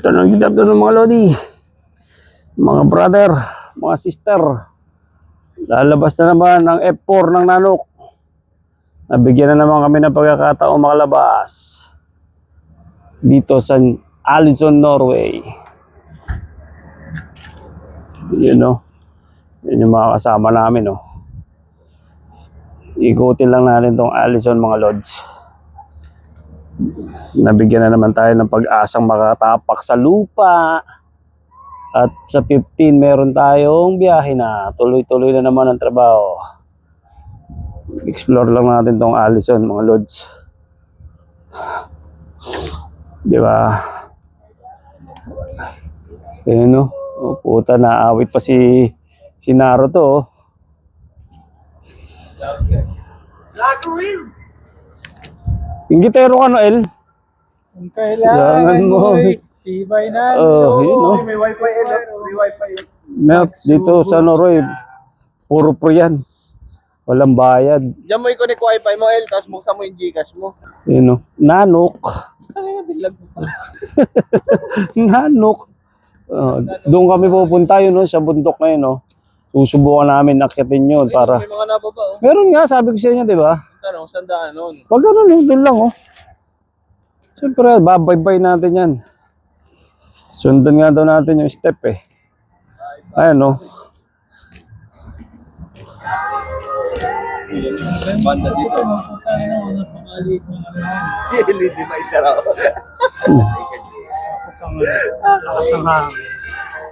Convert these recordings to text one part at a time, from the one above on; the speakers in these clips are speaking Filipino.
Good afternoon mga Lodi, mga brother, mga sister. Lalabas na naman ang F4 ng Nanook. Nabigyan na naman kami ng pagkakataong makalabas dito sa Allison, Norway. Yun o, yun yung mga kasama namin o. Ikutin lang natin tong Allison mga Lods. Nabigyan na naman tayo ng pag-asang makatapak sa lupa. At sa 15 meron tayong biyahe na. Tuloy-tuloy na naman ang trabaho. Explore lang natin tong Allison mga Lods. Diba? Ayun no. Oh, puta, naawit pa si Naruto oh. Yung gitero ka, Noel? Kung kailangan mo, tibay na. Yun, no? May wifi, may wifi. Dito sa Norway, puro pro yan. Walang bayad. Diyan mo i-connect wifi mo, El, tapos buksan mo yung Gcash mo. Yun, no? Nanook. Ay, bilag mo pala. Nanook. Doon kami pupunta yun, no? Sa bundok na yun, no? Susubukan namin akitin yun para... May mga nababa, oh. Meron nga, sabi ko sa inyo, di ba? Tanong, sandaan nun. Pag ano, doon lang, oh. Siyempre, babaybay natin yan. Sundan nga daw natin yung step, eh. Ayan, no? Banda dito. LED na isa raw.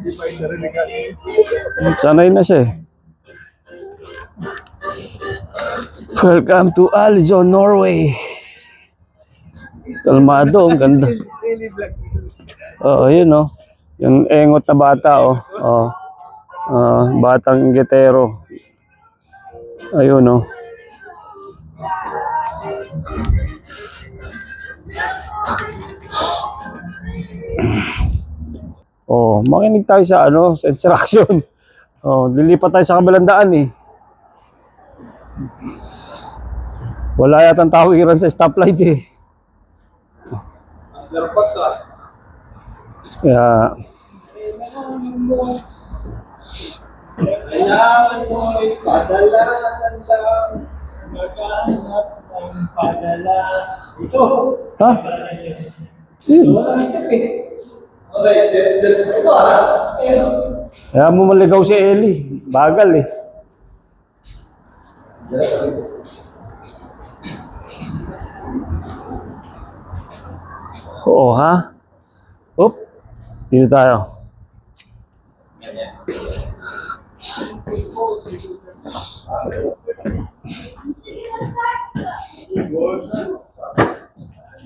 Hindi pa isa rin Sanay na siya, eh. Welcome to Allison, Norway. Kalmado, ang ganda. Oo, yun oh. Yung engot na bata oh. Batang gitero. Ayun oh. Oh, makinig tayo sa ano, sa instruction. Oh, lilipat tayo sa kabilang daan eh. Wala yatang tawiran sa stoplight eh. Kaya kailangan mo'y padalaan lang. Maghanap ng padala. Ito. ha? Yun. Okay, ito Kaya mo maligaw si Ellie. Bagal eh. Oo ha? Oop. Dito tayo.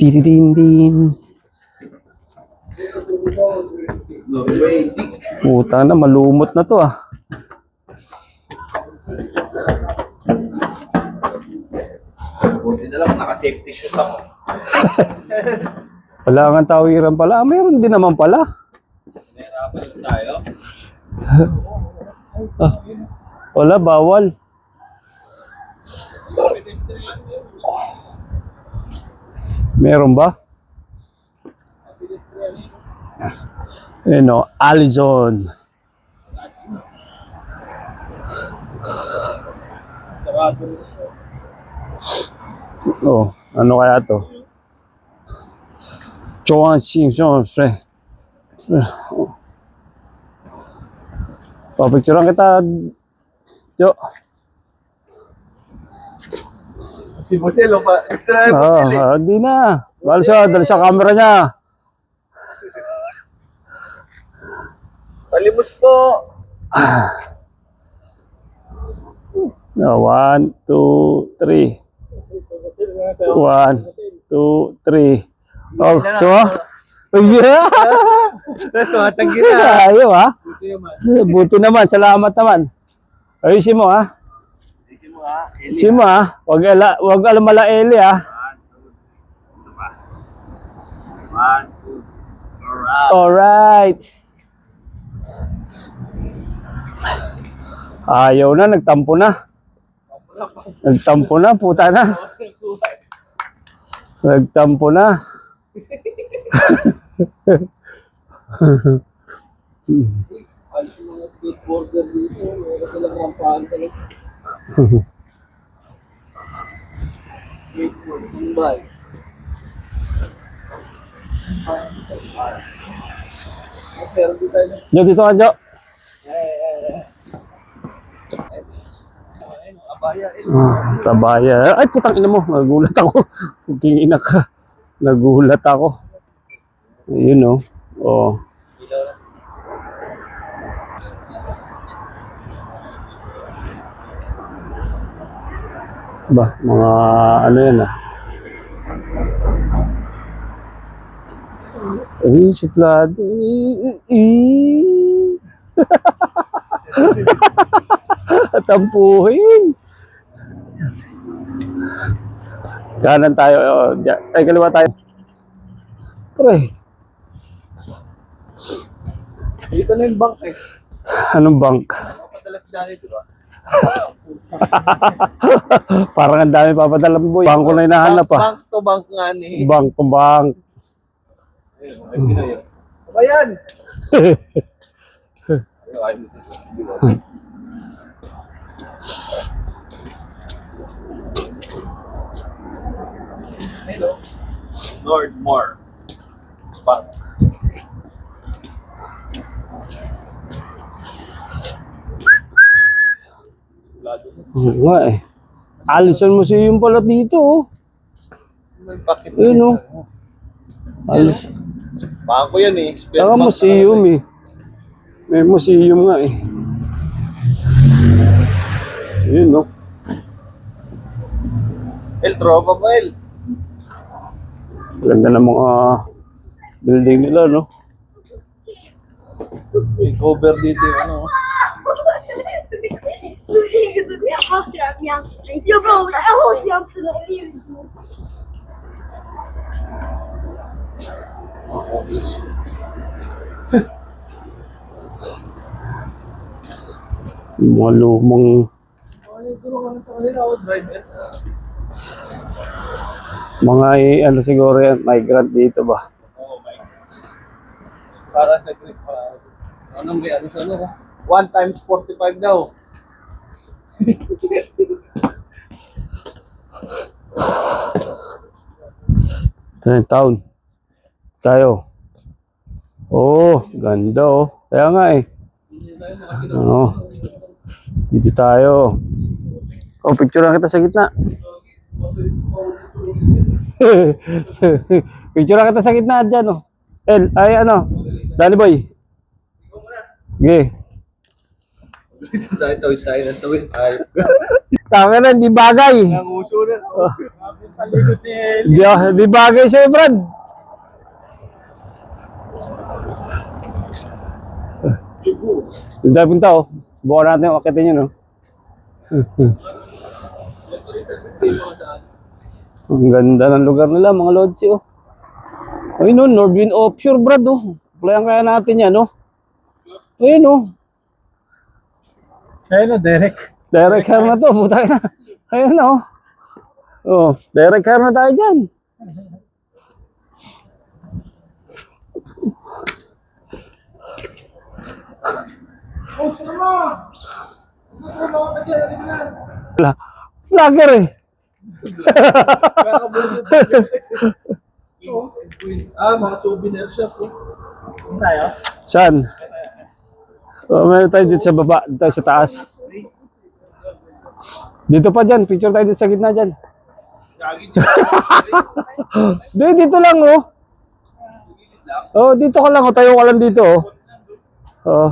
Din. Puta na, malumot na to ah. Buti na lang, naka-safety shoes ako. Wala nga tawiran pala. Mayroon din naman pala. Nahirapan tayo. Wala, bawal. Meron ba? Ano, Allison. Oh, ano kaya to? Joan Simpson, pre. Papicturean kita, Jo. Si Bosel, pa. Extra Bosel eh. Hindi na. Dali sa camera niya. Palimos po. 1, 2, 3. 1, 2, 3. Oh, so? Yeah! Tumatanggi na. Ayaw ha? Buti naman, salamat naman. Ayusin mo ha? Ayusin mo ha? Huwag alamala Eli ha? 1, 2. Alright. Ayaw na, nagtampo na. Nagtampo na, puta na. Nagtampo na. Alis yung mga skateboarder dito. Meron silang rampahan talaga. Skateboard, tumbay. Pero di tayo. Jo, dito ka, Jo. Abaya, Tabaya. Ay, putang ina mo. Nagulat ako. King ina ka. Nagulat ako. Ayun, oh. Oh. Ba, mga ano yan ah. Ay, siklado. Tampuhin. Kanan tayo. Oh, ay, kaliwa tayo. Pre, Dito na yung bank eh. anong bank? Madalas dyan ito ba? Parang ang dami papadalang boy. Bangko na hinahanap ah. Bank to bank nga ni. Bank to bank. Ayan! Hello. Nordmore. Bank. Oo nga eh. Alison Museum pala dito oh. May bakit Ayun oh. Alis. Bangko yan eh. Saka museum eh. May museum nga eh. Ayun oh. El Tropa ba El? Ganda ng mga building nila no. May cover dito yung ano. Yo bro, I hold you up to the ears. Mga lumang mga ano siguro yan, migrant dito ba? Para sa grip. Ano may ano sa ano? 1 times 45 daw. Ito na yung town. Tayo. Oh, ganda oh. Kaya nga eh. Ano? Dito tayo. Oh, picture lang kita sa gitna. Picture lang kita sa gitna dyan oh. Ay ano? Danny Boy. Okay. Dahil tawid tayo ng tawid tayo. Tama na, di bagay. Nanguso na. Di bagay sa'yo, Brad. Doon tayo punta, oh. Buka natin yung akitin yun, oh. Ang ganda ng lugar nila, mga lodsi, oh. Ayun, oh, Nordwind Offshore, Brad, oh. Playan kaya natin yan, oh. Ayun, oh. Ayun na, Derek. Direct hair na to, puta na. Ayun, oh. Oh, direct hair na tayo dyan. Vlogger eh. Mga souvenir shop eh. Tayo? Saan? Oh, meron tayo dito sa baba, dito sa taas. Dito pa dyan, picture tayo dito sa gitna dyan. Dito lang oh. Oh, dito ka lang oh, tayo ka lang dito oh. Oh.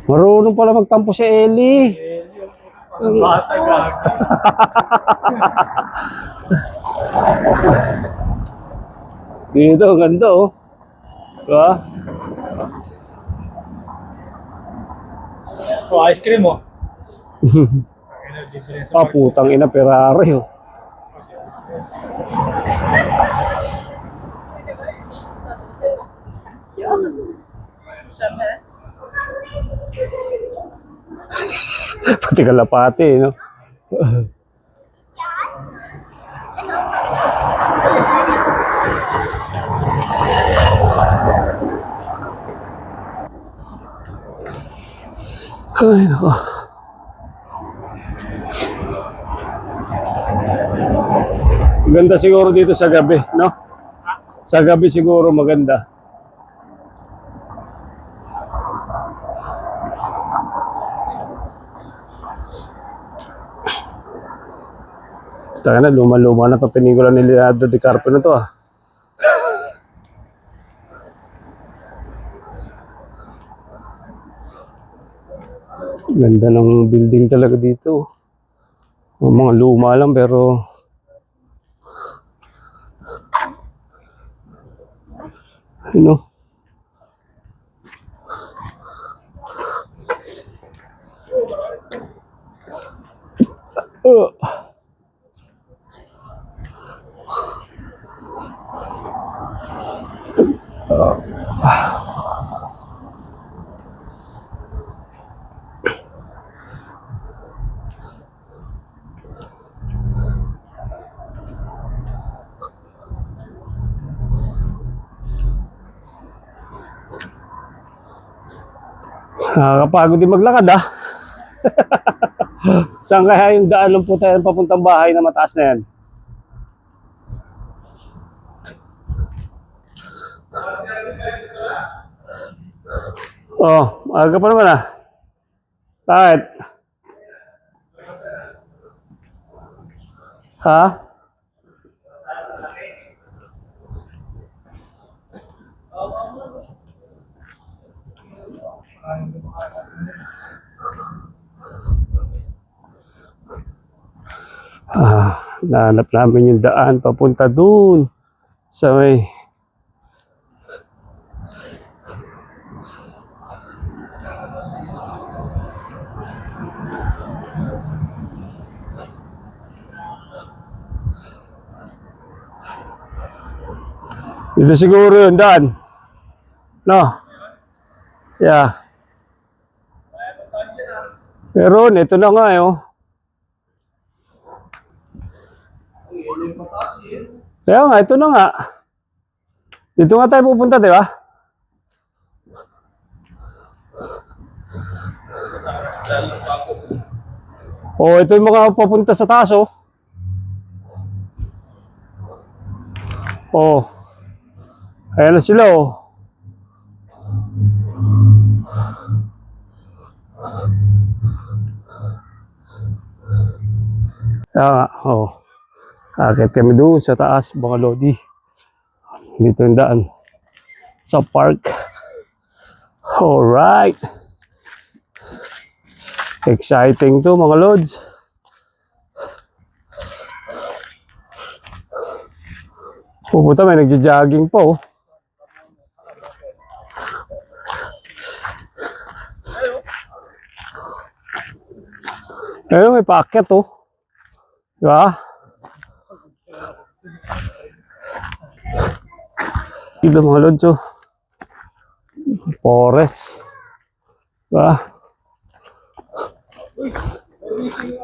Marunong pala magtampo si Ellie. Bata gaga. Dito, ganda oh. Diba? So, ice cream mo. Ah, putang ina, Ferrari oh. Pati kalapati, no? Ay, nako. Maganda siguro dito sa gabi, no? Sa gabi siguro maganda. Taka na, luma-luma na to pelikula ni Leonardo DiCaprio na to ah. Ganda ng building talaga dito. Mga luma lang pero ano? Nakakapagod din maglakad ah. Saan kaya yung daan ng puta yan papuntang bahay na mataas na yan? Oh, aga pa naman ah. Bakit? Ha? Nahanap namin yung daan papunta dun sa may dito siguro yung daan, no? Yeah, pero ito na nga oh. Kaya nga, ito na nga. Dito nga tayo pupunta, di ba? Oh, ito yung mga papunta sa taas, oh. Oh. Ayan na sila, oh. Kaya nga, oh. Akit kami doon sa taas, mga lodi. Dito yung daan. Sa park. Alright. Exciting to, mga lods. Pupunta, may nagja-jogging po. Oh. Ayun, may paakyat, oh. Diba? Dito mga lods, oh. Forest. Diba?